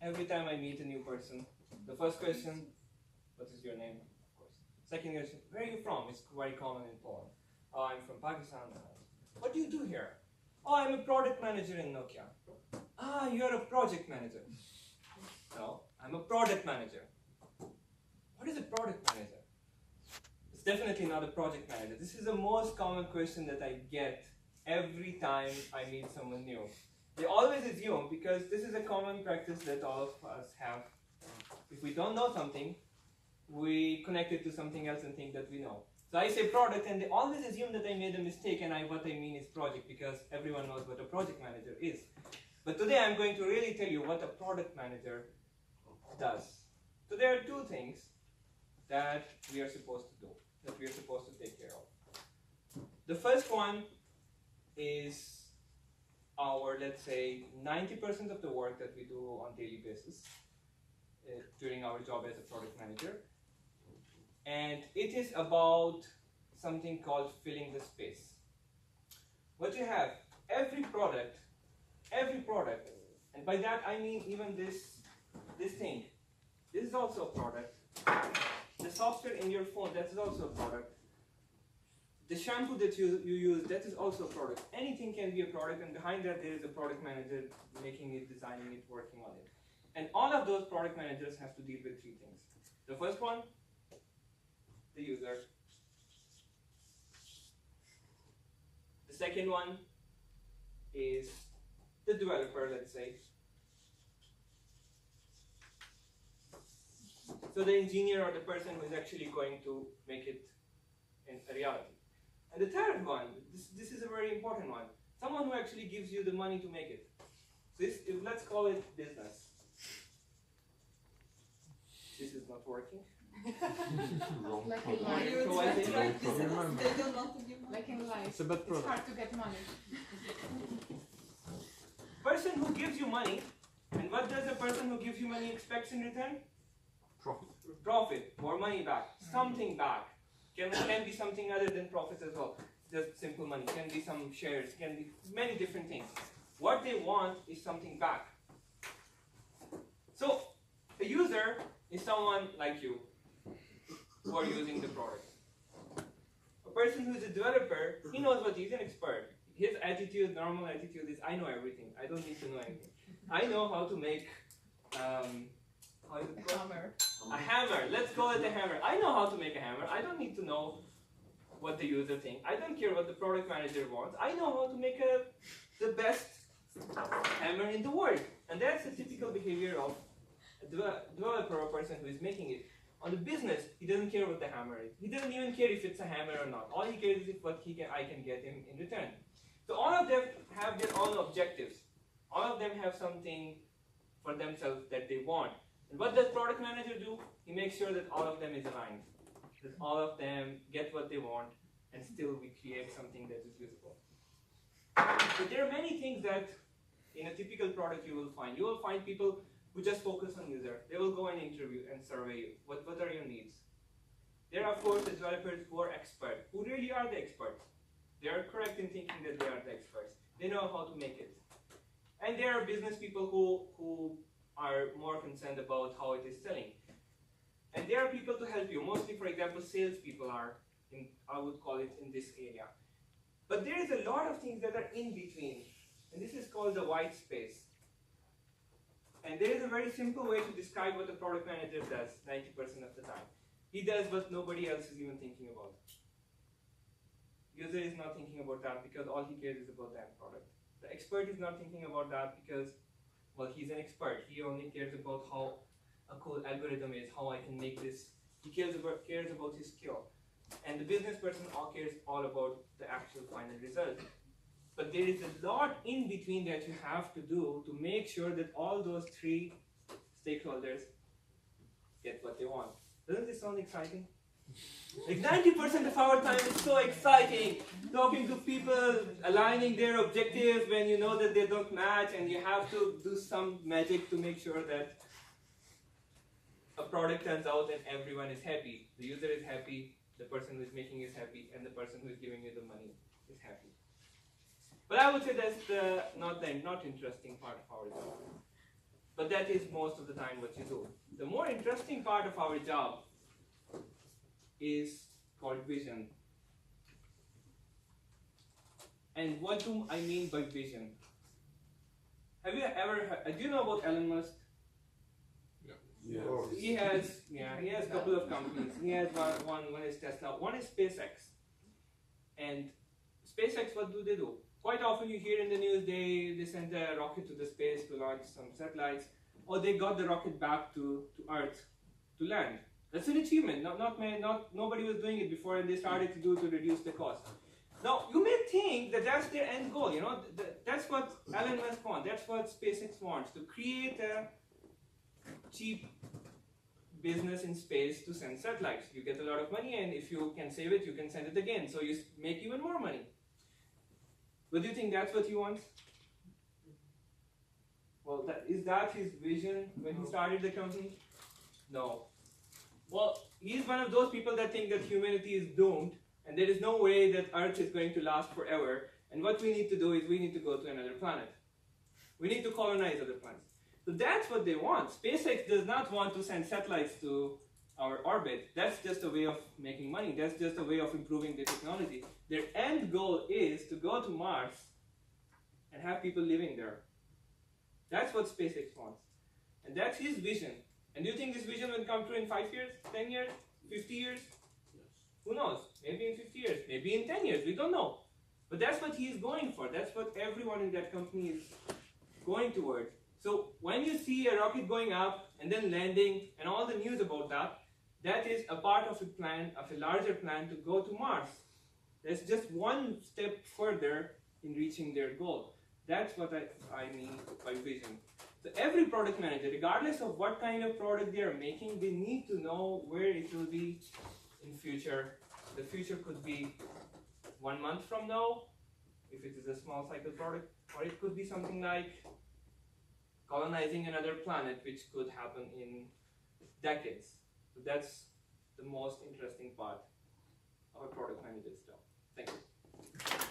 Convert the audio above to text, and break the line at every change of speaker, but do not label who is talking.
every time I meet a new person, the first question, what is your name? Of course. Second question, where are you from? It's very common in Poland. Oh, I'm from Pakistan. What do you do here? Oh, I'm a product manager in Nokia. Ah, you're a project manager. No, I'm a product manager. What is a product manager? It's definitely not a project manager. This is the most common question that I get every time I meet someone new. They always assume, because this is a common practice that all of us have, if we don't know something, we connect it to something else and think that we know. So I say product and they always assume that I made a mistake and what I mean is project, because everyone knows what a project manager is. But today I'm going to really tell you what a product manager does. So there are two things that we are supposed to do, that we are supposed to take care of. The first one is our, let's say, 90% of the work that we do on a daily basis during our job as a product manager. And it is about something called filling the space. What you have, every product, and by that I mean even this thing. This is also a product. The software in your phone, that is also a product. The shampoo that you use, that is also a product. Anything can be a product, and behind that there is a product manager making it, designing it, working on it. And all of those product managers have to deal with three things. The first one, the user. The second one is the developer, let's say. So the engineer or the person who is actually going to make it in a reality. And the third one, this is a very important one, someone who actually gives you the money to make it. So let's call it business. This is not working.
Like in life. Like in life.
It's a bad product.
It's hard to get money.
Person who gives you money, and what does a person who gives you money expects in return?
Profit.
Profit, more money back, something back. Can be something other than profits as well. Just simple money, can be some shares, can be many different things. What they want is something back. So, a user is someone like you who are using the product. A person who is a developer, he knows what he's an expert. His attitude, normal attitude is, I know everything. I don't need to know anything. I know how to make a hammer. Let's call it a hammer. I know how to make a hammer. I don't need to know what the user thinks. I don't care what the product manager wants. I know how to make the best hammer in the world. And that's the typical behavior of a developer or a person who is making it. On the business, he doesn't care what the hammer is. He doesn't even care if it's a hammer or not. All he cares is what I can get him in return. So all of them have their own objectives. All of them have something for themselves that they want. And what does product manager do? He makes sure that all of them is aligned. That all of them get what they want, and still we create something that is usable. But there are many things that in a typical product you will find. You will find people who just focus on user. They will go and interview and survey you. What are your needs? There are, of course, the developers who are experts, who really are the experts. They are correct in thinking that they are the experts. They know how to make it. And there are business people who are more concerned about how it is selling. And there are people to help you. Mostly, for example, salespeople are, I would call it, in this area. But there is a lot of things that are in between. And this is called the white space. And there is a very simple way to describe what a product manager does 90% of the time. He does what nobody else is even thinking about. User is not thinking about that because all he cares is about that product. The expert is not thinking about that because, well, he's an expert. He only cares about how a cool algorithm is, how I can make this. He cares about his skill. And the business person cares all about the actual final result. But there is a lot in between that you have to do to make sure that all those three stakeholders get what they want. Doesn't this sound exciting? Like 90% of our time is so exciting. Talking to people, aligning their objectives when you know that they don't match, and you have to do some magic to make sure that a product turns out and everyone is happy. The user is happy, the person who is making is happy, and the person who is giving you the money is happy. But I would say that's not the not interesting part of our job. but that is most of the time what you do. The more interesting part of our job is called vision. And what do I mean by vision? Have you ever heard, do you know about Elon Musk?
Yes.
He has a couple of companies. He has one is Tesla, one is SpaceX. And SpaceX, what do they do? Quite often you hear in the news they sent a rocket to the space to launch some satellites, or they got the rocket back to Earth to land. That's an achievement. Nobody was doing it before, and they started to do it to reduce the cost. Now, you may think that that's their end goal, you know, that's what Elon Musk wants, that's what SpaceX wants, to create a cheap business in space to send satellites. You get a lot of money, and if you can save it, you can send it again, so you make even more money. But do you think that's what he wants? Well, is that his vision when he started the company? No. Well, he's one of those people that think that humanity is doomed, and there is no way that Earth is going to last forever, and what we need to do is we need to go to another planet. We need to colonize other planets. So that's what they want. SpaceX does not want to send satellites to our orbit. That's just a way of making money. That's just a way of improving the technology. Their end goal is to go to Mars and have people living there. That's what SpaceX wants. And that's his vision. And do you think this vision will come true in 5 years, 10 years, 50 years?
Yes.
Who knows? Maybe in 50 years, maybe in 10 years, we don't know. But that's what he is going for. That's what everyone in that company is going towards. So when you see a rocket going up and then landing and all the news about that, that is a part of a plan, of a larger plan to go to Mars. That's just one step further in reaching their goal. That's what I mean by vision. So every product manager, regardless of what kind of product they are making, they need to know where it will be in future. The future could be 1 month from now, if it is a small cycle product, or it could be something like colonizing another planet, which could happen in decades. So that's the most interesting part of a product manager's job. Thank you.